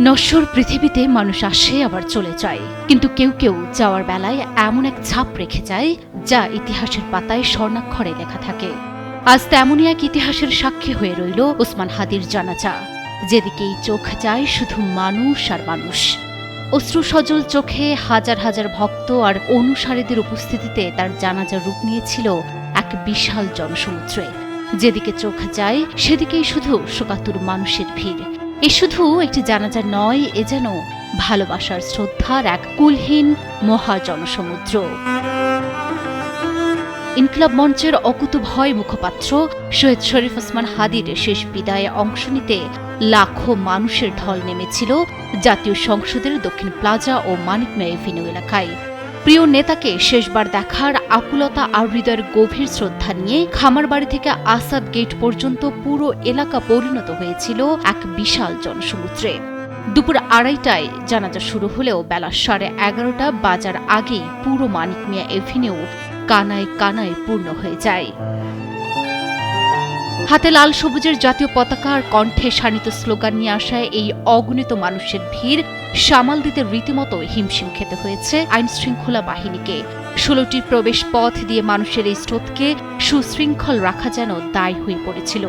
নশ্বর পৃথিবীতে মানুষ আসে আবার চলে যায়, কিন্তু কেউ কেউ যাওয়ার বেলায় এমন এক ছাপ রেখে যায় যা ইতিহাসের পাতায় স্বর্ণাক্ষরে লেখা থাকে। আজ তেমনই এক ইতিহাসের সাক্ষী হয়ে রইল ওসমান হাদির জানাজা। যেদিকেই চোখ যায় শুধু মানুষ আর মানুষ। অশ্রুসজল চোখে হাজার হাজার ভক্ত আর অনুসারীদের উপস্থিতিতে তার জানাজা রূপ নিয়েছিল এক বিশাল জনসমুদ্রে। যেদিকে চোখ যায় সেদিকেই শুধু শোকাতুর মানুষের ভিড়। এ শুধু একটি জানাজা নয়, এ যেন ভালোবাসার শ্রদ্ধার এক কুলহীন মহা জনসমুদ্র। ইনকিলাব মঞ্চের অকুতভয় মুখপাত্র সৈয়দ শরীফ ওসমান হাদির শেষ বিদায়ে অংশ নিতে লাখো মানুষের ঢল নেমেছিল জাতীয় সংসদের দক্ষিণ প্লাজা ও মানিক মেয়ে এভিনিউ এলাকায়। প্রিয় নেতাকে শেষবার দেখার আকুলতা আর হৃদয়ের গভীর শ্রদ্ধা নিয়ে খামারবাড়ি থেকে আসাদ গেট পর্যন্ত পুরো এলাকা পরিণত হয়েছিল এক বিশাল জনসমুদ্রে। দুপুর 2:30টায় জানাজা শুরু হলেও বেলা 11:30 বাজার আগেই পুরো মানিক মিয়া এভিনিউ কানায় কানায় পূর্ণ হয়ে যায়। হাতে লাল সবুজের জাতীয় পতাকা আর কণ্ঠে শানিত স্লোগান নিয়ে আসায় এই অগণিত মানুষের ভিড় সামাল দিতে রীতিমতো হিমশিম খেতে হয়েছে আইন শৃঙ্খলা বাহিনীকে। 16টি প্রবেশ পথ দিয়ে মানুষের এই স্রোতকে সুশৃঙ্খল রাখা যেন দায় হয়ে পড়েছিল।